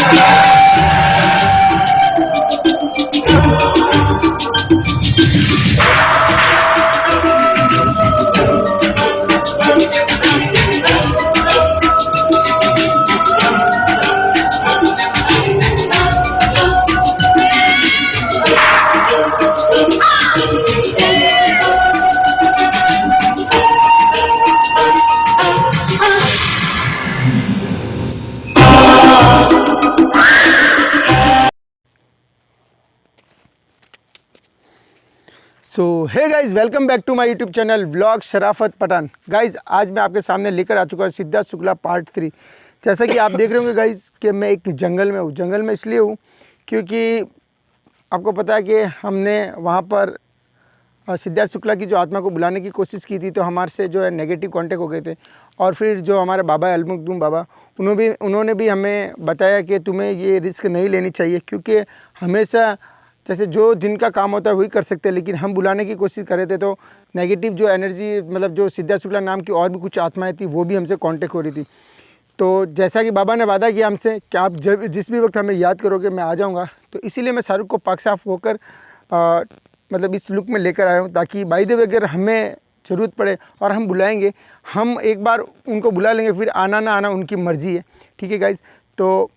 So hey guys, welcome back to my YouTube channel vlog Sharafat Pathan. Guys आज मैं आपके सामने लेकर आ चुका हूँ सिद्धार्थ शुक्ला पार्ट 3। जैसा कि आप देख रहे होंगे गाइज़ कि मैं एक जंगल में हूँ। जंगल में इसलिए हूँ क्योंकि आपको पता है कि हमने वहाँ पर सिद्धार्थ शुक्ला की जो आत्मा को बुलाने की कोशिश की थी, तो हमारे से जो है नेगेटिव कांटेक्ट हो गए थे। और फिर जो हमारे बाबा अलमखदूम बाबा उन्होंने भी हमें बताया कि तुम्हें ये रिस्क नहीं लेनी चाहिए, क्योंकि हमेशा जैसे जो जिनका काम होता है वही कर सकते हैं, लेकिन हम बुलाने की कोशिश कर रहे थे तो नेगेटिव जो एनर्जी, मतलब जो सिद्धार्थ शुक्ला नाम की और भी कुछ आत्माएं थी वो भी हमसे कांटेक्ट हो रही थी। तो जैसा कि बाबा ने वादा किया हमसे कि आप जब जिस भी वक्त हमें याद करोगे मैं आ जाऊंगा, तो इसीलिए मैं शाहरुख को पाक साफ होकर मतलब इस लुक में लेकर आया हूँ, ताकि बाय द वे अगर हमें ज़रूरत पड़े और हम बुलाएंगे, हम एक बार उनको बुला लेंगे, फिर आना ना आना उनकी मर्ज़ी है। ठीक है गाइज़, तो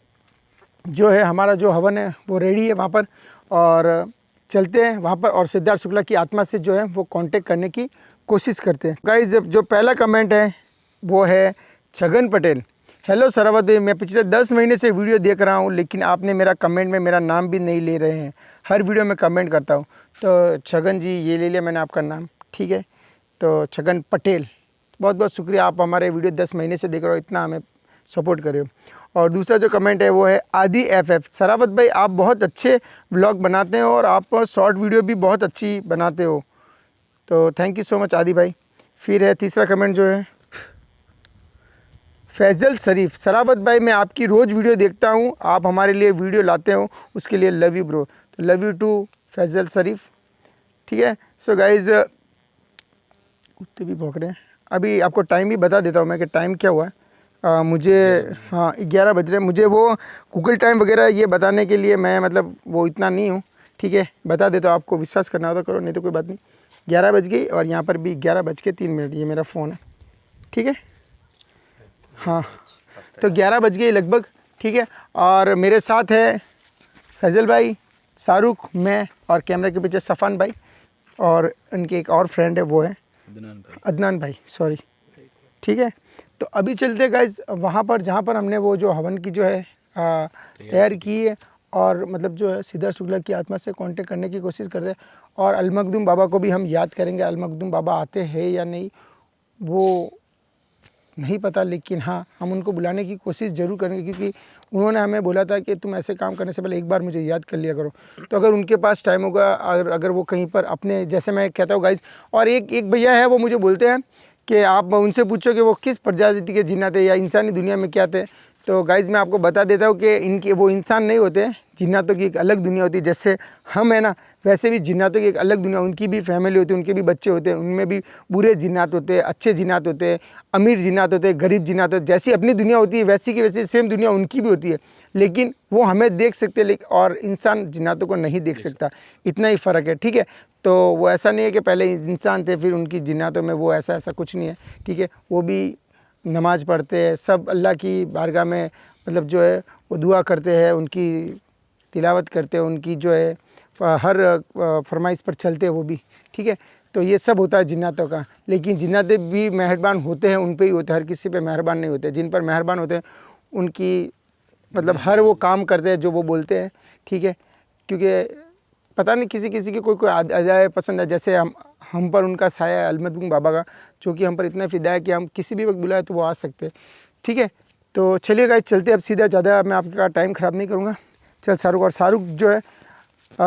जो है हमारा जो हवन है वो रेडी है वहाँ पर, और चलते हैं वहाँ पर और सिद्धार्थ शुक्ला की आत्मा से जो है वो कांटेक्ट करने की कोशिश करते हैं। गाइस जो पहला कमेंट है वो है छगन पटेल। हेलो सरावत भाई, मैं पिछले 10 महीने से वीडियो देख रहा हूँ, लेकिन आपने मेरा कमेंट में मेरा नाम भी नहीं ले रहे हैं। हर वीडियो में कमेंट करता हूँ। तो छगन जी ये ले लिया मैंने आपका नाम, ठीक है। तो छगन पटेल, बहुत बहुत शुक्रिया, आप हमारे वीडियो 10 महीने से देख रहे हो, इतना हमें सपोर्ट करे हो। और दूसरा जो कमेंट है वो है आदि FF। सरावत भाई आप बहुत अच्छे व्लॉग बनाते हो और आप शॉर्ट वीडियो भी बहुत अच्छी बनाते हो, तो थैंक यू सो मच आदि भाई। फिर है तीसरा कमेंट जो है फैज़ल शरीफ। सरावत भाई मैं आपकी रोज़ वीडियो देखता हूँ, आप हमारे लिए वीडियो लाते हो, उसके लिए लव यू ब्रो। तो लव यू टू फैज़ल शरीफ, ठीक है। सो गाइज़ कुत्ते भी भौंक रहे हैं। अभी आपको टाइम भी बता देता हूँ मैं कि टाइम क्या हुआ है। मुझे 11 बज रहे हैं। मुझे वो गूगल टाइम वगैरह ये बताने के लिए मैं मतलब वो इतना नहीं हूँ, ठीक है। बता देता हूँ, आपको विश्वास करना हो तो करो, नहीं तो कोई बात नहीं। 11 बज गई और यहाँ पर भी 11:03। ये मेरा फ़ोन है, ठीक है। हाँ, तो 11 बज गई लगभग, ठीक है। और मेरे साथ है फैज़ल भाई, शाहरुख, मैं और कैमरा के पीछे सफ़ान भाई, और उनके एक और फ्रेंड है वो है अदनान भाई, सॉरी, ठीक है। तो अभी चलते गाइज वहाँ पर जहाँ पर हमने वो जो हवन की जो है तैयार की है, और मतलब जो है सिद्धार्थ शुक्ला की आत्मा से कांटेक्ट करने की कोशिश करते हैं। और अलमखदूम बाबा को भी हम याद करेंगे। अलमखदूम बाबा आते हैं या नहीं वो नहीं पता, लेकिन हाँ हम उनको बुलाने की कोशिश ज़रूर करेंगे, क्योंकि उन्होंने हमें बोला था कि तुम ऐसे काम करने से पहले एक बार मुझे याद कर लिया करो। तो अगर उनके पास टाइम होगा, अगर वो कहीं पर अपने, जैसे मैं कहता हूँ गाइज, और एक भैया है वो मुझे बोलते हैं कि आप उनसे पूछो कि वो किस प्रजाति के जिन्नात थे या इंसानी दुनिया में क्या थे। तो गाइज़ मैं आपको बता देता हूँ कि इनके वो इंसान नहीं होते, जिन्नातों की एक अलग दुनिया होती है। जैसे हम है ना, वैसे भी जिन्नातों की एक अलग दुनिया, उनकी भी फैमिली होती है, उनके भी बच्चे होते हैं, उनमें भी बुरे जिन्नात होते हैं, अच्छे जिन्नात होते हैं, अमीर जिन्नात होते हैं, गरीब जिन्नात होते हैं। जैसी अपनी दुनिया होती है वैसी की वैसी सेम दुनिया उनकी भी होती है, लेकिन वो हमें देख सकते हैं, लेकिन और इंसान जिन्नातों को नहीं देख सकता, इतना ही फ़र्क है, ठीक है। तो वो ऐसा नहीं है कि पहले इंसान थे फिर उनकी जिन्नातों में वो ऐसा कुछ नहीं है, ठीक है। वो भी नमाज़ पढ़ते हैं, सब अल्लाह की बारगाह में मतलब जो है वो दुआ करते हैं, उनकी तिलावत करते हैं, उनकी जो है हर फरमाइश पर चलते हैं वो भी, ठीक है। तो ये सब होता है जिन्नातों का, लेकिन जिन्नाते भी मेहरबान होते हैं, उन पे ही होते हैं, हर किसी पे मेहरबान नहीं होते। जिन पर मेहरबान होते हैं उनकी मतलब हर वो काम करते हैं जो वो बोलते हैं, ठीक है। क्योंकि पता नहीं किसी की कोई अजाए पसंद है, जैसे हम पर उनका साया है अलमखदूम बाबा का, जो कि हम पर इतना फ़िदा है कि हम किसी भी वक्त बुलाए तो वो आ सकते हैं, ठीक है। तो चलिए गाइस चलते अब सीधा, ज़्यादा मैं आपका टाइम ख़राब नहीं करूँगा। चल शाहरुख, और शाहरुख जो है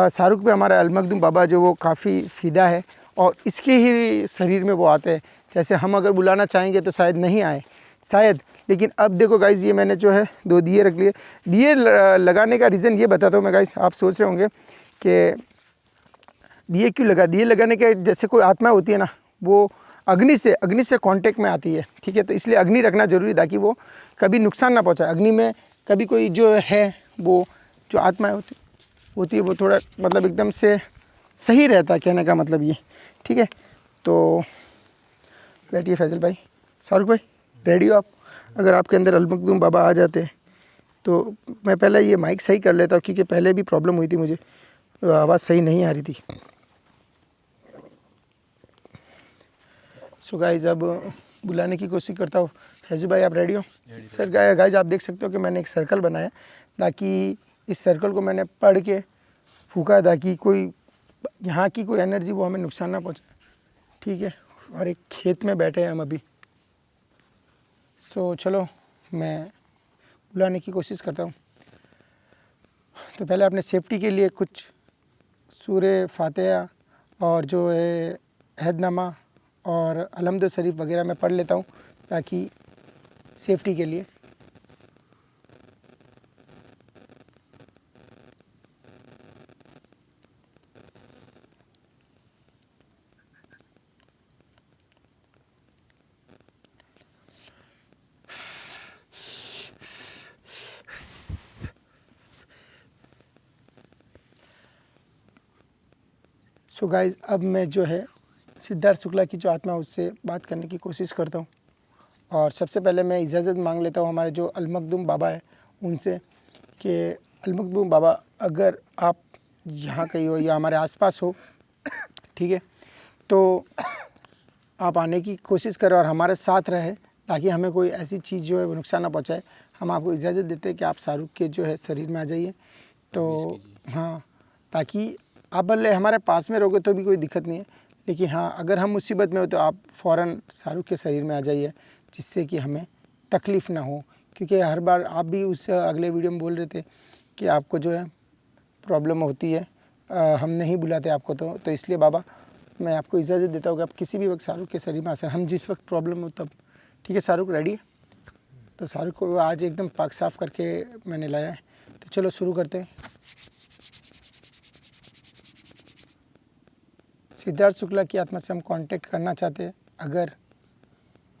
शाहरुख पे हमारा अलमखदूम बाबा जो वो काफ़ी फ़िदा है, और इसके ही शरीर में वो आते हैं। जैसे हम अगर बुलाना चाहेंगे तो शायद नहीं आए, शायद। लेकिन अब देखो गाइस, ये मैंने जो है 2 दिए रख लिए। दिए लगाने का रीज़न ये बताता हूँ मैं गाइस। आप सोच रहे होंगे कि दिए क्यों लगा। दिए लगाने के, जैसे कोई आत्मा होती है ना, वो अग्नि से कांटेक्ट में आती है, ठीक है। तो इसलिए अग्नि रखना ज़रूरी, ताकि वो कभी नुकसान ना पहुंचाए। अग्नि में कभी कोई जो है वो जो आत्माएं होती है वो थोड़ा मतलब एकदम से सही रहता है, कहने का मतलब ये। ठीक है, तो बैठिए फैजल भाई। शाहरुख भाई रेडी हो आप? अगर आपके अंदर अलमखदूम बाबा आ जाते तो मैं पहले ये माइक सही कर लेता हूँ, क्योंकि पहले भी प्रॉब्लम हुई थी मुझे, आवाज़ सही नहीं आ रही थी। सो गाइज अब बुलाने की कोशिश करता हूँ। फैजू भाई आप रेडी हो? सर गाइज आप देख सकते हो कि मैंने एक सर्कल बनाया, ताकि इस सर्कल को मैंने पढ़ के फूका ताकि कोई यहाँ की कोई एनर्जी वो हमें नुकसान ना पहुँचे। ठीक है, और एक खेत में बैठे हैं हम अभी। तो चलो मैं बुलाने की कोशिश करता हूँ। तो पहले अपने सेफ्टी के लिए कुछ सूरे फातिहा और जो है अहदनामा और अलहम्द शरीफ वगैरह मैं पढ़ लेता हूँ, ताकि सेफ्टी के लिए। सो गाइज अब मैं जो है सिद्धार्थ शुक्ला की जो आत्मा उससे बात करने की कोशिश करता हूँ। और सबसे पहले मैं इजाज़त मांग लेता हूँ हमारे जो अलमखदूम बाबा है उनसे कि अलमखदूम बाबा अगर आप यहाँ कहीं हो या हमारे आसपास हो, ठीक है, तो आप आने की कोशिश करें और हमारे साथ रहे, ताकि हमें कोई ऐसी चीज़ जो है वो नुकसान ना पहुँचाए। हम आपको इजाज़त देते हैं कि आप शाहरुख के जो है शरीर में आ जाइए। तो हाँ, ताकि आप भले हमारे पास में रहोगे तो भी कोई दिक्कत नहीं है, लेकिन हाँ अगर हम मुसीबत में हो तो आप फ़ौरन शाहरुख के शरीर में आ जाइए, जिससे कि हमें तकलीफ़ ना हो। क्योंकि हर बार आप भी उस अगले वीडियो में बोल रहे थे कि आपको जो है प्रॉब्लम होती है, हम नहीं बुलाते आपको। तो इसलिए बाबा मैं आपको इजाज़त देता हूँ कि आप किसी भी वक्त शाहरुख के शरीर में आ सकते, हम जिस वक्त प्रॉब्लम हो तब। ठीक है शाहरुख रेडी है? तो शाहरुख को आज एकदम पाक साफ़ करके मैंने लाया है। तो चलो शुरू करते हैं। सिद्धार्थ शुक्ला की आत्मा से हम कांटेक्ट करना चाहते हैं। अगर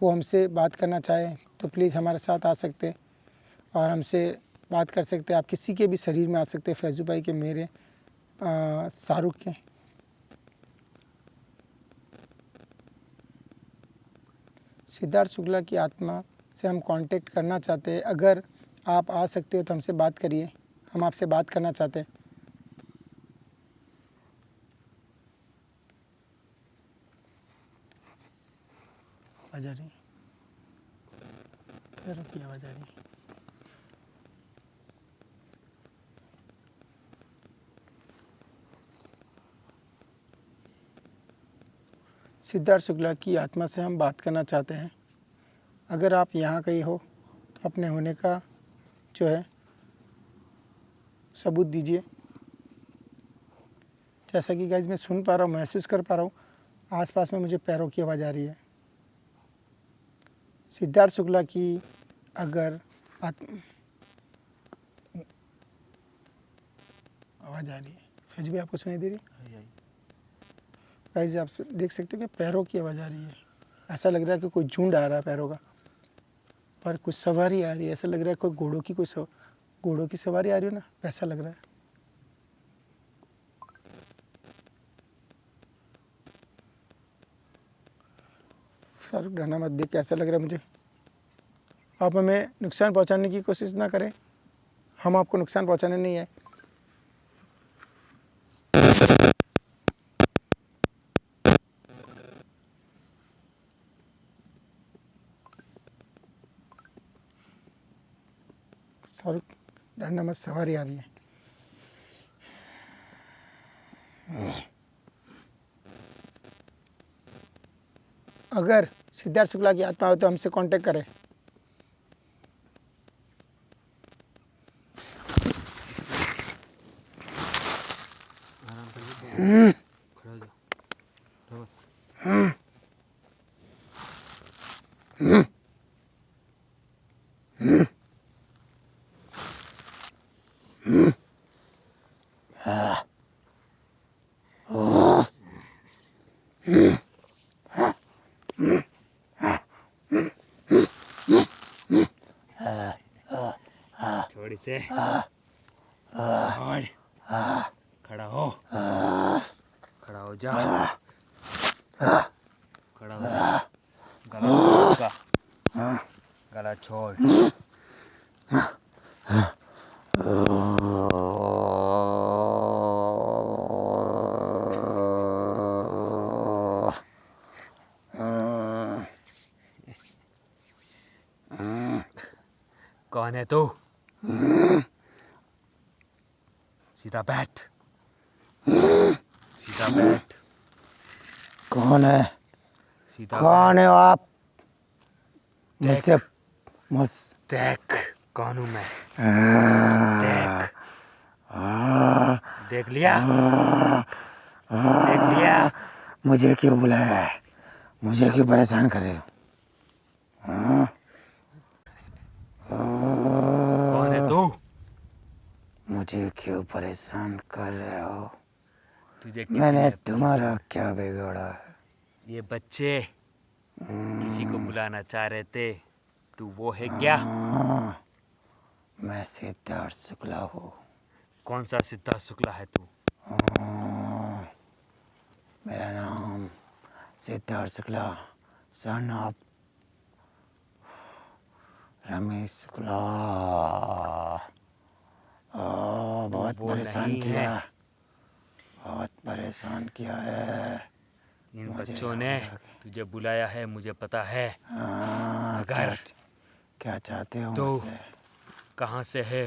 वो हमसे बात करना चाहे तो प्लीज़ हमारे साथ आ सकते हैं और हमसे बात कर सकते हैं। आप किसी के भी शरीर में आ सकते हैं, फैजू भाई के, मेरे, शाहरुख के। सिद्धार्थ शुक्ला की आत्मा से हम कांटेक्ट करना चाहते हैं। अगर आप आ सकते हो तो हमसे बात करिए, हम आपसे बात करना चाहते हैं। आवाज़ आ रही है? पैरों की आवाज़ आ रही है। सिद्धार्थ शुक्ला की आत्मा से हम बात करना चाहते हैं। अगर आप यहाँ कहीं हो तो अपने होने का जो है सबूत दीजिए। जैसा कि गाइस मैं सुन पा रहा हूँ, महसूस कर पा रहा हूँ, आसपास में मुझे पैरों की आवाज़ आ रही है। सिद्धार्थ शुक्ला की अगर आवाज़ आ रही है, फिर भी आपको सुनाई दे रही है? गाइस आप देख सकते हो कि पैरों की आवाज़ आ रही है। ऐसा लग रहा है कि कोई झुंड आ रहा है पैरों का, और कुछ सवारी आ रही है। ऐसा लग रहा है कोई घोड़ों की सवारी आ रही हो ना, वैसा लग रहा है। शाहरुख डरना मत, देख कैसा लग रहा है मुझे। आप हमें नुकसान पहुंचाने की कोशिश ना करें, हम आपको नुकसान पहुंचाने नहीं आए। शाहरुख डरना मत, सवारी आ रही है। अगर सिद्धार्थ शुक्ला की आत्मा हो तो हमसे कांटेक्ट करें। थोड़ी से और खड़ा हो, खड़ा हो जा, खड़ा हो जा, गला छोड़ उसका, गला छोड़। कौन है तू? सीधा बैठ, सीधा बैठ, कौन है? सीधा कौन है आप? मुझसे देख कौन हूँ मैं, देख, देख लिया, देख लिया। मुझे क्यों बुलाया है? मुझे क्यों परेशान कर रहे हो? कौन है तू? मुझे क्यों परेशान कर रहे हो? तुझे किसी मैंने ने तुम्हारा क्या बिगाड़ा है? ये बच्चे किसी को बुलाना चाह रहे थे, तू वो है क्या? मैं सिद्धार्थ शुक्ला हूँ। कौन सा सिद्धार्थ शुक्ला है तू? मेरा नाम सिद्धार्थ शुक्ला, सन ऑफ रमेश शुक्ला। बहुत वो परेशान नहीं किया, है। बहुत परेशान किया है। इन मुझे बच्चों ने तुझे बुलाया है, मुझे पता है। क्या, क्या चाहते हो तो मुझसे? कहाँ से है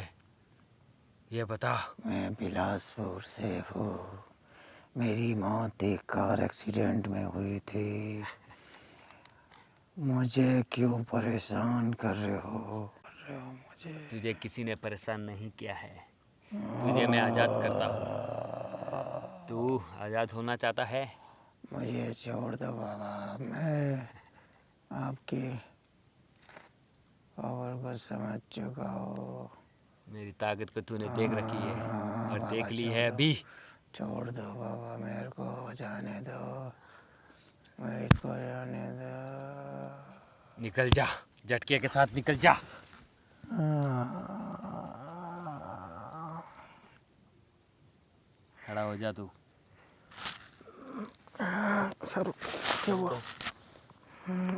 ये बता। मैं बिलासपुर से हूँ। मेरी मौत एक कार एक्सीडेंट में हुई थी। मुझे क्यों परेशान कर रहे हो? मुझे तुझे किसी ने परेशान नहीं किया है, तुझे मैं आज़ाद करता हूँ। तू आज़ाद होना चाहता है? मुझे छोड़ दो बाबा, मैं आपकी पावर को समझ चुका हूँ। मेरी ताकत को तूने देख रखी है और बाबा देख ली छोड़ है दो, अभी। छोड़ दो बाबा, मेरे को जाने दो, मेरे को जाने दो। निकल जा, झटके के साथ निकल जा। खड़ा हो जा तू। सर क्या हुआ?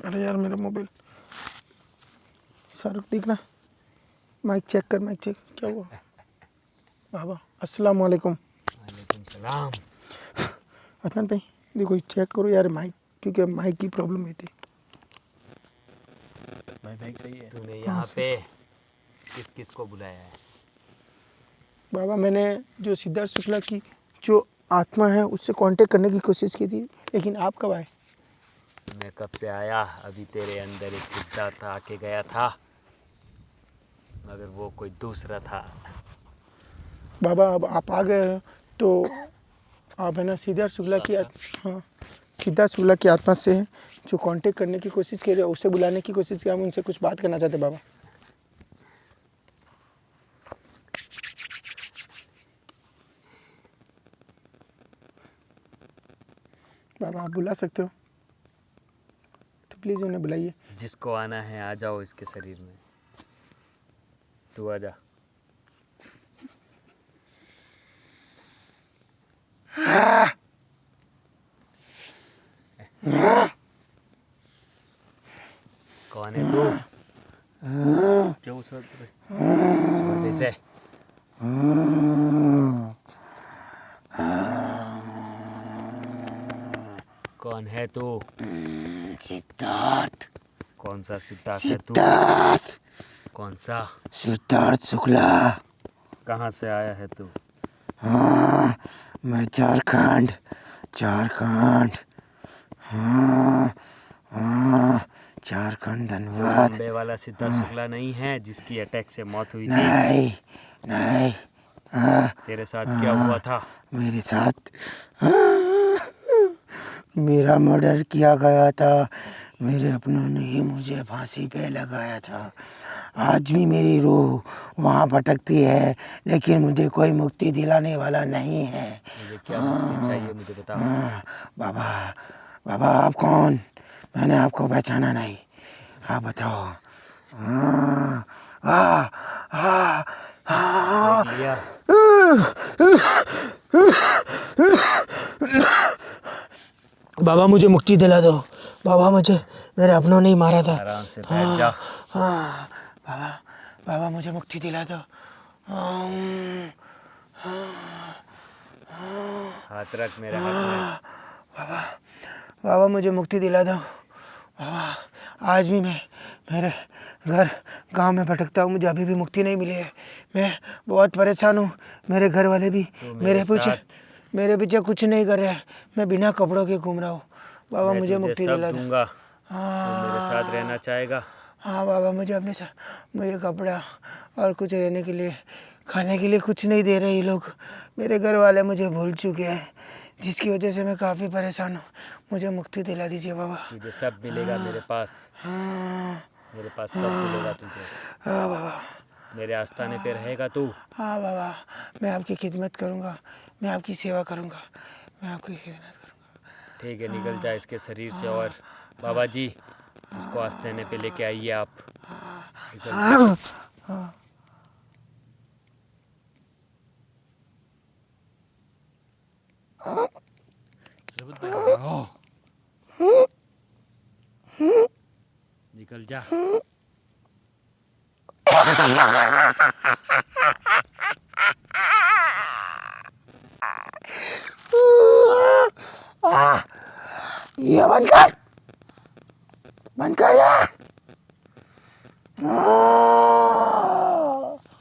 अरे यार मेरा मोबाइल। शाहरुख देखना, माइक चेक कर, माइक चेक। क्या हुआ बाबा? अस्सलाम वालेकुम। वालेकुम सलाम। अदनान भाई देखो चेक करो यार माइक, क्योंकि माइक की प्रॉब्लम हुई थी। तूने यहाँ पे किस किस को बुलाया है? बाबा मैंने जो सिद्धार्थ शुक्ला की जो आत्मा है उससे कांटेक्ट करने की कोशिश की थी, लेकिन आप कब आए? मैं कब से आया, अभी तेरे अंदर एक सिद्धार्थ आके गया था, मगर वो कोई दूसरा था। बाबा अब आप आ गए हैं तो आप है ना सिद्धार्थ शुक्ला की हाँ सिद्धार्थ शुक्ला की आत्मा से जो कांटेक्ट करने की कोशिश कर रहे हो, उससे बुलाने की कोशिश की, हम उनसे कुछ बात करना चाहते बाबा। बाबा आप बुला सकते हो तो प्लीज़ उन्हें बुलाइए। जिसको आना है आ जाओ इसके शरीर में, तू आ जा। कौन है तू? क्यों छोड़ दे इसे? कौन है तू? सिद्धार्थ। कौन सा सिद्धार्थ है तू? सिद्धार्थ, कौन सा? सिद्धार्थ शुक्ला। कहाँ से आया है तू? हाँ मैं झारखंड, झारखंड। हाँ हाँ झारखंड, धन्यवाद। बॉम्बे वाला सिद्धार्थ शुक्ला नहीं है जिसकी अटैक से मौत हुई थी? नहीं नहीं। तेरे साथ क्या हुआ था? मेरे साथ मेरा मर्डर किया गया था। मेरे अपनों ने ही मुझे फांसी पे लगाया था। आज भी मेरी रूह वहाँ भटकती है, लेकिन मुझे कोई मुक्ति दिलाने वाला नहीं है। मुझे क्या मुक्ति चाहिए, मुझे बता। बाबा, बाबा आप कौन? मैंने आपको पहचाना नहीं, आप बताओ। देख लिया, बाबा मुझे मुक्ति दिला दो, बाबा मुझे मेरे अपनों ने ही मारा था। आराम से बैठ जा। हाँ बाबा, बाबा मुझे मुक्ति दिला दो। हाथ रख मेरे हाथ में। बाबा, बाबा मुझे मुक्ति दिला दो। बाबा आज भी मैं मेरे घर गांव में भटकता हूँ, मुझे अभी भी मुक्ति नहीं मिली है। मैं बहुत परेशान हूँ। मेरे घर वाले भी मेरे पीछे कुछ नहीं कर रहे हैं। मैं बिना कपड़ों के घूम रहा हूँ। बाबा मुझे मुक्ति दिला दो। दूंगा। तू मेरे साथ रहना चाहेगा? हाँ बाबा, मुझे अपने साथ, मुझे कपड़ा और कुछ रहने के लिए, खाने के लिए कुछ नहीं दे रहे ये लोग। मेरे घर वाले मुझे भूल चुके हैं, जिसकी वजह से मैं काफ़ी परेशान हूँ। मुझे मुक्ति दिला दीजिए बाबा। तुझे सब मिलेगा मेरे पास। हाँ मेरे पास सब मिलेगा तुझे। हाँ बाबा। मेरे आस्थाने पे रहेगा तू। हाँ बाबा, मैं आपकी खिदमत करूँगा, मैं आपकी सेवा करूँगा, मैं आपकी खिदमत करूँगा। ठीक है, निकल जा इसके शरीर से। और बाबा जी, इसको आस्थाने पे लेके आइए आप। निकल जा। निकल जा। ये बंद कर, बंद कर यार।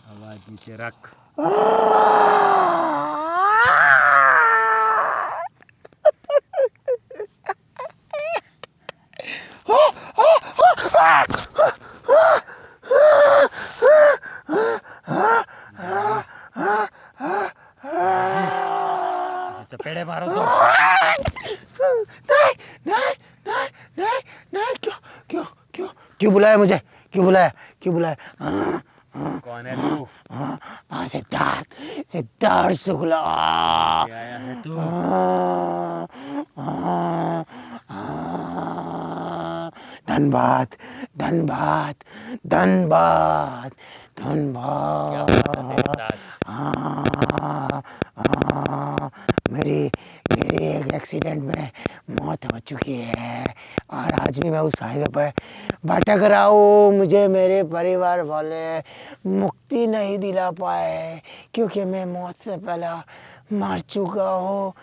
आवाज नीचे रख। चपेड़े मारो तो। नहीं नहीं नहीं नहीं नहीं, क्यों क्यों क्यों क्यों बुलाया मुझे, क्यों बुलाया, क्यों बुलाया? कौन है तू? हाँ सिद्धार्थ, सिद्धार्थ शुक्ला। से आया है तू? धन्यवाद धन्यवाद धन्यवाद क्या धन्यवाद। हुआ था तेरे साथ? मेरी मेरी एक एक्सीडेंट में मौत हो चुकी है और आज भी मैं उस हाईवे पर भटक रहा हूँ। मुझे मेरे परिवार वाले मुक्ति नहीं दिला पाए क्योंकि मैं मौत से पहले मर चुका हूँ।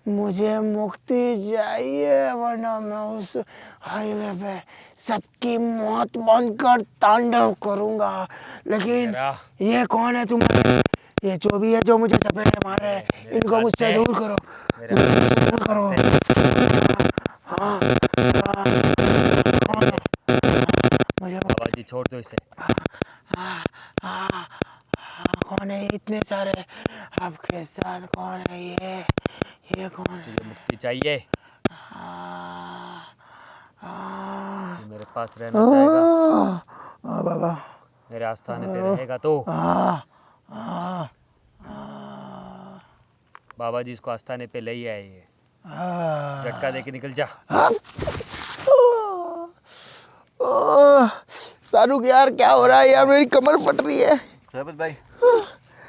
मुझे मुक्ति चाहिए वरना मैं उस हाईवे पे सबकी मौत बनकर तांडव करूँगा। लेकिन ये कौन है तुम? ये जो भी है जो मुझे चपेटे मार रहे हैं, इनको मुझसे दूर करो, दूर करो। हाँ मुझे बाबा जी छोड़ दो इसे। कौन है इतने सारे आपके साथ? कौन है ये कौन है? तुझे मुक्ति चाहिए? तू मेरे पास रहना चाहेगा? हाँ बाबा, मेरे आस्थाने पे रहेगा तो? बाबा जी इसको आस्थाने पे ले ही आए। झटका दे के निकल जा। शाहरुख यार क्या हो रहा है यार? मेरी कमर फट रही है। सरबत भाई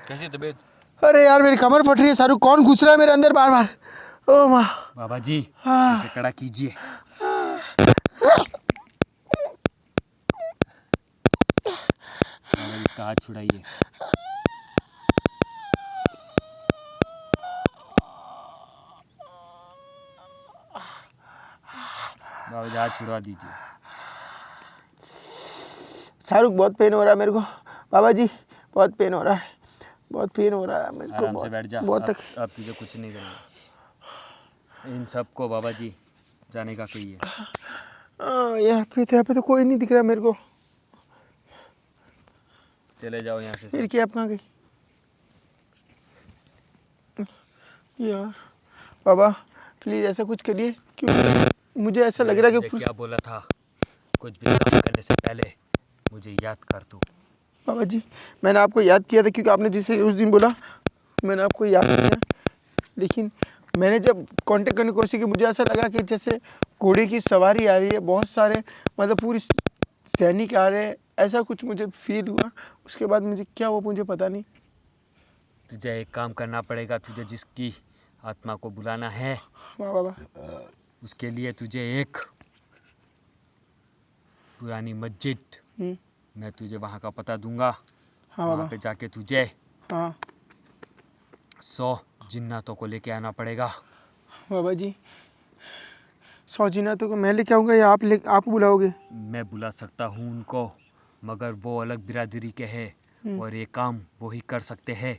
कैसी तबीयत? अरे यार मेरी कमर फट रही है। शाहरुख कौन घुस रहा है मेरे अंदर बार बार? ओ माँ। बाबा जी इसे कड़ा कीजिए। बाबा जी इसका हाथ छुड़ाइए। बाबा जी हाथ छुड़वा दीजिए। शाहरुख बहुत पेन हो रहा है मेरे को। बाबा जी बहुत पेन हो रहा है, बहुत पेन हो रहा है मेरे को। आराम से बैठ जा। बहुत अब तुझे कुछ नहीं करना। इन सबको बाबा जी जाने का कहिए। यार फिर यहाँ पे तो कोई नहीं दिख रहा मेरे को। चले जाओ यहाँ से। मेरी कैब कहाँ गई यार? बाबा प्लीज़ ऐसा कुछ करिए, क्यों मुझे ऐसा लग रहा है कि क्या बोला था, कुछ भी काम करने से पहले मुझे याद कर तू। बाबा जी मैंने आपको याद किया था क्योंकि आपने जिसे उस दिन बोला मैंने आपको याद किया, लेकिन मैंने जब कांटेक्ट करने की कोशिश की मुझे ऐसा लगा कि जैसे घोड़े की सवारी आ रही है, बहुत सारे मतलब पूरी सैनिक आ रहे हैं, ऐसा कुछ मुझे फील हुआ। उसके बाद मुझे क्या हुआ मुझे पता नहीं। तुझे एक काम करना पड़ेगा। तुझे जिसकी आत्मा को बुलाना है वाह बाबा। उसके लिए तुझे एक पुरानी मस्जिद, मैं तुझे वहाँ का पता दूंगा। हाँ वहाँ बाबा। पे जाके तुझे हाँ 100 जिन्नातों को लेके आना पड़ेगा। बाबा जी, 100 जिन्नातों को मैं लेके आऊँगा या आप बुलाओगे? मैं बुला सकता हूँ उनको, मगर वो अलग बिरादरी के हैं और ये काम वो ही कर सकते हैं।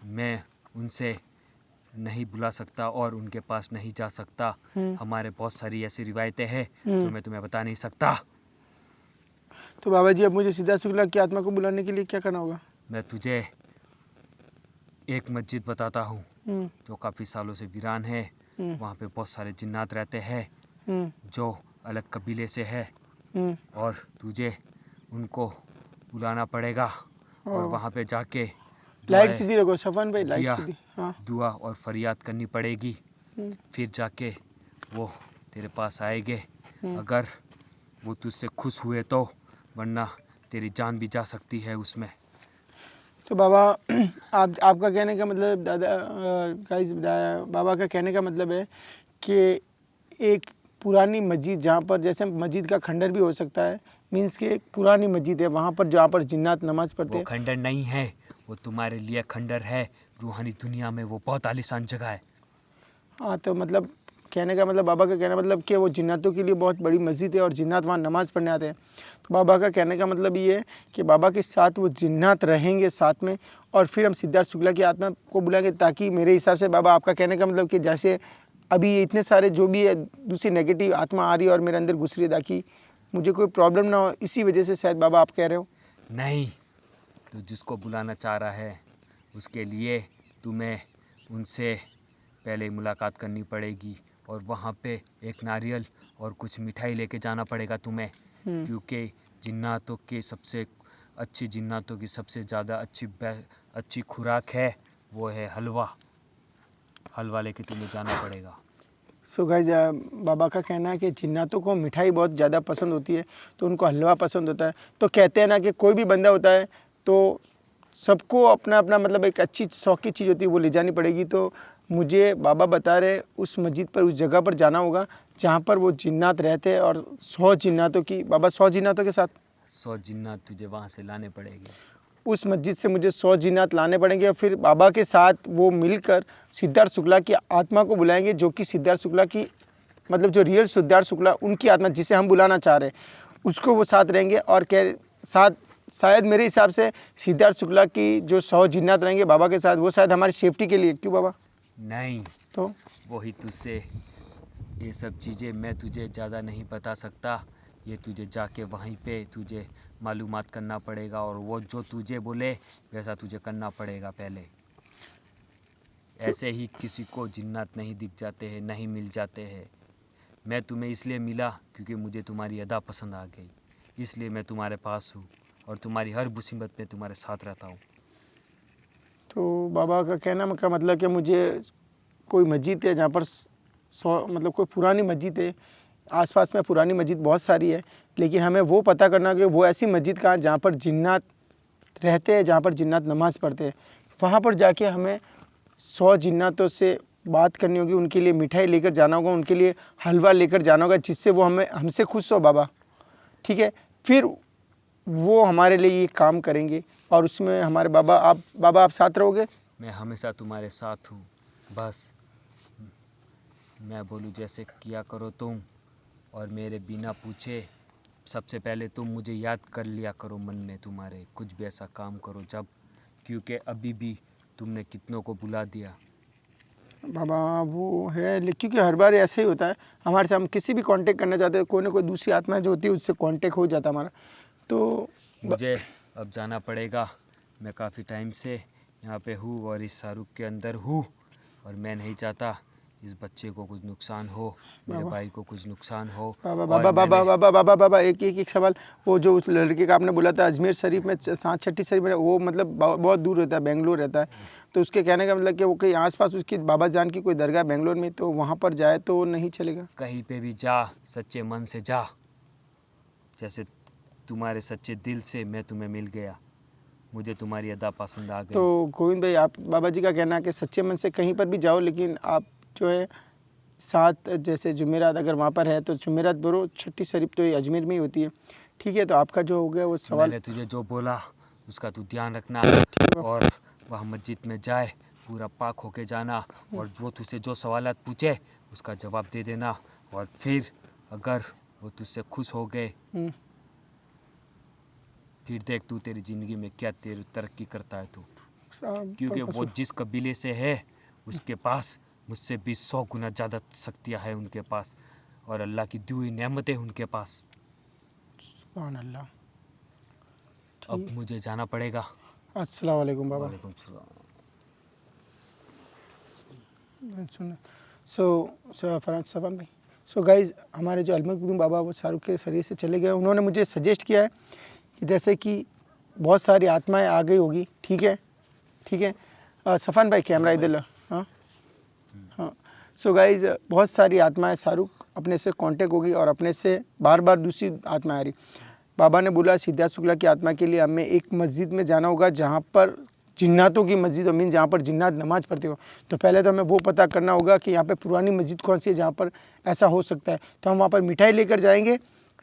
मैं उनसे नहीं बुला सकता और उनके पास नहीं जा सकता। हमारे बहुत सारी ऐसी रिवायतें हैं जो मैं तुम्हें बता नहीं सकता। तो बाबा जी, अब मुझे सिद्धार्थ शुक्ला की आत्मा को बुलाने के लिए क्या करना होगा? मैं तुझे एक मस्जिद बताता हूँ जो काफ़ी सालों से वीरान है। वहाँ पे बहुत सारे जिन्नात रहते हैं जो अलग कबीले से है और तुझे उनको बुलाना पड़ेगा और वहाँ पे जाके लाइट सीधी रखो सफान भाई, लाइट दिया सीधी। हाँ दुआ और फरियाद करनी पड़ेगी। फिर जाके वो तेरे पास आएंगे। अगर वो तुझसे खुश हुए तो, वरना तेरी जान भी जा सकती है उसमें। तो बाबा, आपका कहने का मतलब गाइस, बाबा का कहने का मतलब है कि एक पुरानी मस्जिद जहाँ पर, जैसे मस्जिद का खंडर भी हो सकता है, मीन्स कि एक पुरानी मस्जिद है वहाँ पर जहाँ पर जिन्नात नमाज पढ़ते वो हैं। खंडर नहीं है, वो तुम्हारे लिए खंडर है। रूहानी दुनिया में वो बहुत आलीशान जगह है। हाँ, तो मतलब कहने का मतलब, बाबा का कहना मतलब कि वो जिन्नातों के लिए बहुत बड़ी मस्जिद है और जिन्नात वहाँ नमाज़ पढ़ने आते हैं। तो बाबा का कहने का मतलब ये है कि बाबा के साथ वो जिन्नात रहेंगे साथ में, और फिर हम सिद्धार्थ शुक्ला की आत्मा को बुलाएंगे, ताकि मेरे हिसाब से बाबा, आपका कहने का मतलब कि जैसे अभी ये इतने सारे जो भी है दूसरी नेगेटिव आत्मा आ रही है और मेरे अंदर घुस रही है, ताकि मुझे कोई प्रॉब्लम ना हो, इसी वजह से शायद बाबा आप कह रहे हो। नहीं, तो जिसको बुलाना चाह रहा है उसके लिए तुम्हें उनसे पहले मुलाकात करनी पड़ेगी और वहाँ पे एक नारियल और कुछ मिठाई लेके जाना पड़ेगा तुम्हें, क्योंकि जिन्नातों की सबसे ज़्यादा अच्छी खुराक है वो है हलवा। हलवा लेके तुम्हें जाना पड़ेगा। सो गाइस, बाबा का कहना है कि जिन्नातों को मिठाई बहुत ज़्यादा पसंद होती है, तो उनको हलवा पसंद होता है। तो कहते हैं ना कि कोई भी बंदा होता है तो सबको अपना अपना मतलब एक अच्छी शौक की चीज़ होती है, वो ले जानी पड़ेगी। तो मुझे बाबा बता रहे उस मस्जिद पर, उस जगह पर जाना होगा जहाँ पर वो जिन्नात रहते हैं, और 100 जिन्नातों की, बाबा 100 जिन्नातों के साथ 100 जिन्नात तुझे वहाँ से लाने पड़ेंगे। उस मस्जिद से मुझे 100 जिन्नात लाने पड़ेंगे, और फिर बाबा के साथ वो मिलकर सिद्धार्थ शुक्ला की आत्मा को बुलाएंगे, जो कि सिद्धार्थ शुक्ला की मतलब जो रियल सिद्धार्थ शुक्ला, उनकी आत्मा जिसे हम बुलाना चाह रहे हैं, उसको वो साथ रहेंगे। और साथ शायद मेरे हिसाब से सिद्धार्थ शुक्ला की जो 100 जिन्नात रहेंगे बाबा के साथ, वो शायद हमारी सेफ्टी के लिए। क्यों बाबा? नहीं, तो वही तुझसे ये सब चीज़ें मैं तुझे ज़्यादा नहीं बता सकता। ये तुझे जाके वहीं पे तुझे मालूमात करना पड़ेगा और वो जो तुझे बोले वैसा तुझे करना पड़ेगा पहले। ऐसे ही किसी को जिन्नात नहीं दिख जाते हैं, नहीं मिल जाते हैं। मैं तुम्हें इसलिए मिला क्योंकि मुझे तुम्हारी अदा पसंद आ गई, इसलिए मैं तुम्हारे पास हूँ और तुम्हारी हर मुसीबत में तुम्हारे साथ रहता हूँ। तो बाबा का कहना का मतलब कि मुझे कोई मस्जिद है जहाँ पर 100 मतलब कोई पुरानी मस्जिद है, आसपास में पुरानी मस्जिद बहुत सारी है, लेकिन हमें वो पता करना कि वो ऐसी मस्जिद कहाँ जहाँ पर जिन्नात रहते हैं, जहाँ पर जिन्नात नमाज़ पढ़ते हैं। वहाँ पर जाके हमें 100 जिन्नातों से बात करनी होगी, उनके लिए मिठाई लेकर जाना होगा, उनके लिए हलवा लेकर जाना होगा, जिससे वो हमसे खुश हो बाबा। ठीक है, फिर वो हमारे लिए ये काम करेंगे और उसमें हमारे बाबा आप साथ रहोगे। मैं हमेशा तुम्हारे साथ हूँ, बस मैं बोलूँ जैसे किया करो तुम, और मेरे बिना पूछे सबसे पहले तुम मुझे याद कर लिया करो मन में तुम्हारे। कुछ भी ऐसा काम करो जब, क्योंकि अभी भी तुमने कितनों को बुला दिया। बाबा वो है, क्योंकि हर बार ऐसे ही होता है हमारे से, हम किसी भी कांटेक्ट करना चाहते हैं, कोई ना कोई दूसरी आत्मा जो होती है उससे कांटेक्ट हो जाता है हमारा। तो मुझे अब जाना पड़ेगा। मैं काफ़ी टाइम से यहाँ पे हूँ और इस शाहरुख के अंदर हूँ, और मैं नहीं चाहता इस बच्चे को कुछ नुकसान हो, मेरे भाई को कुछ नुकसान हो। बाबा बाबा बाबा बाबा बाबा बाबा एक सवाल, वो जो उस लड़के का आपने बोला था अजमेर शरीफ में, 7 शरीफ में, वो मतलब बहुत दूर रहता है, बेंगलोर रहता है। तो उसके कहने का मतलब कि वो कहीं आसपास उसकी बाबा जान की कोई दरगाह बेंगलोर में, तो वहाँ पर जाए तो नहीं चलेगा? कहीं पे भी जा, सच्चे मन से जा, जैसे तुम्हारे सच्चे दिल से मैं तुम्हें मिल गया। मुझे तुम्हारी अदा पसंद आ गई। तो गोविंद भाई, आप बाबा जी का कहना है कि सच्चे मन से कहीं पर भी जाओ, लेकिन आप जो है साथ जैसे जुमेरात अगर वहाँ पर है तो जुमेरात बोलो, छठी शरीफ तो ये अजमेर में ही होती है। ठीक है, तो आपका जो हो गया वो सवाल। मैंने तुझे जो बोला उसका तू ध्यान रखना, ठीक है। और वह मस्जिद में जाए पूरा पाक होके जाना, और वो तुझसे जो सवालात पूछे उसका जवाब दे देना, और फिर अगर वो तुझसे खुश हो गए हम्म, फिर देख तू तेरी ज़िंदगी में क्या तेरी तरक्की करता है तू। साहब, क्योंकि वो जिस कबीले से है उसके पास मुझसे भी 100 गुना ज़्यादा शक्तियाँ हैं उनके पास, और अल्लाह की दी हुई नेमतें उनके पास। सुभान अल्लाह। अब मुझे जाना पड़ेगा। अस्सलाम वालेकुम बाबा। वालेकुम सलाम। सफान भाई, सो गाइज, हमारे जो अलमकदूम बाबा वो शाहरुख के शरीर से चले गए। उन्होंने मुझे सजेस्ट किया है कि जैसे कि बहुत सारी आत्माएं आ गई होगी। ठीक है, ठीक है। सफान भाई कैमरा इधर लो। हाँ हाँ। सो गाइज, बहुत सारी आत्माएं शाहरुख अपने से कांटेक्ट होगी और अपने से बार बार दूसरी आत्मा आ रही। बाबा ने बोला सिद्धार्थ शुक्ला की आत्मा के लिए हमें एक मस्जिद में जाना होगा जहाँ पर जिन्नातों की मस्जिद हो, मीन जहाँ पर जिन्नात नमाज पढ़ते हो। तो पहले तो हमें वो पता करना होगा कि यहाँ पे पुरानी मस्जिद कौन सी है जहाँ पर ऐसा हो सकता है। तो हम वहाँ पर मिठाई लेकर जाएंगे,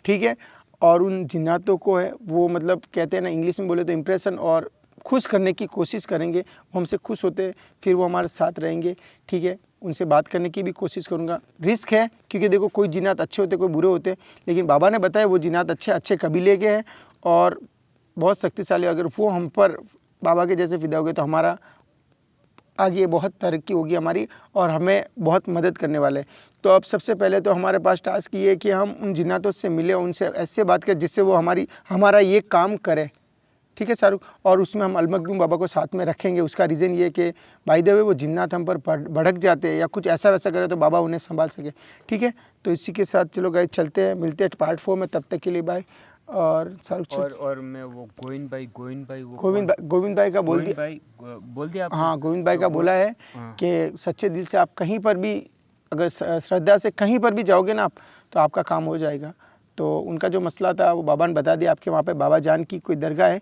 ठीक है, और उन जिन्नातों को है वो मतलब कहते हैं ना इंग्लिश में बोले तो इम्प्रेशन और खुश करने की कोशिश करेंगे। वो हमसे खुश होते हैं, फिर वो हमारे साथ रहेंगे। ठीक है, उनसे बात करने की भी कोशिश करूँगा। रिस्क है क्योंकि देखो कोई जिन्नात अच्छे होते कोई बुरे होते, लेकिन बाबा ने बताया वो जिन्नात अच्छे कबीले के हैं और बहुत शक्तिशाली। अगर वो हम पर बाबा के जैसे फिदा हो गए तो हमारा आगे बहुत तरक्की होगी हमारी, और हमें बहुत मदद करने वाले हैं। तो अब सबसे पहले तो हमारे पास टास्क ये है कि हम उन जिन्नातों से मिले, उनसे ऐसे बात करें जिससे वो हमारा ये काम करे। ठीक है शाहरुख, और उसमें हम अलमकदूम बाबा को साथ में रखेंगे। उसका रीज़न ये कि बाय द वे वो जिन्नात हम पर भड़क जाते हैं या कुछ ऐसा वैसा करे तो बाबा उन्हें संभाल सके। ठीक है, तो इसी के साथ चलो गाइस चलते हैं, मिलते हैं पार्ट 4 में। तब तक के लिए बाय। और शाहरुख और मैं वो गोविंद भाई वो गोविंद भाई का बोल दिया। भाई बोल दिया आपने? हाँ, गोविंद भाई का बोला है कि सच्चे दिल से आप कहीं पर भी अगर श्रद्धा से कहीं पर भी जाओगे ना आप, तो आपका काम हो जाएगा। तो उनका जो मसला था वो बाबा ने बता दिया। आपके वहाँ पे बाबा जान की कोई दरगाह है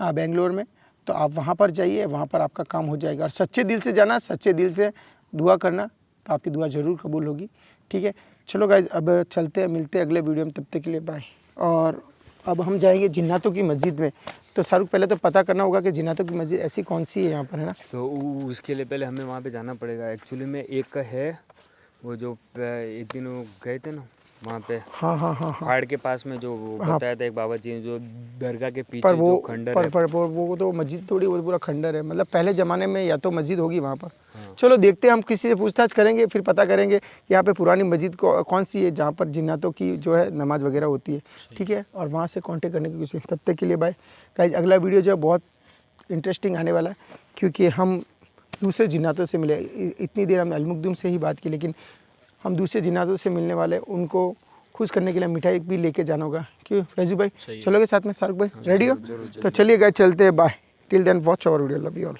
बेंगलोर में, तो आप वहाँ पर जाइए, वहाँ पर आपका काम हो जाएगा। और सच्चे दिल से जाना, सच्चे दिल से दुआ करना, तो आपकी दुआ ज़रूर कबूल होगी। ठीक है, चलो गाइज अब चलते हैं, मिलते हैं अगले वीडियो में। तब तक के लिए बाय। और अब हम जाएंगे जिन्नातों की मस्जिद में। तो शाहरुख पहले तो पता करना होगा कि जिन्नातों की मस्जिद ऐसी कौन सी है यहाँ पर, है ना। तो उसके लिए पहले हमें वहाँ पे जाना पड़ेगा। एक्चुअली में एक है वो जो एक दिन वो गए थे ना वहाँ पे, हाँ, पहाड़ के पास में जो वो बताया था एक बाबा जी ने, जो दरगाह के पीछे पर वो जो खंडर है। वो तो मस्जिद थोड़ी, वो पूरा खंडर है। मतलब पहले ज़माने में या तो मस्जिद होगी वहाँ पर। चलो देखते हैं, हम किसी से पूछताछ करेंगे, फिर पता करेंगे यहाँ पे पुरानी मस्जिद कौन सी है जहाँ पर जिन्नातों की जो है नमाज वगैरह होती है। ठीक है, और वहाँ से कांटेक्ट करने की कोशिश। तब तक के लिए बाय गाइस। अगला वीडियो जो है बहुत इंटरेस्टिंग आने वाला है, क्योंकि हम दूसरे जिन्नातों से मिले। इतनी देर हमने अलमकदूम से ही बात की, लेकिन हम दूसरे जिन्नातों से मिलने वाले, उनको खुश करने के लिए मिठाई भी लेके जाना होगा। क्यों फैजू भाई, चलोगे साथ में? शाहरुख भाई रेडी हो? तो चलिए गाइस चलते हैं, bye. Till then watch our video, love you all.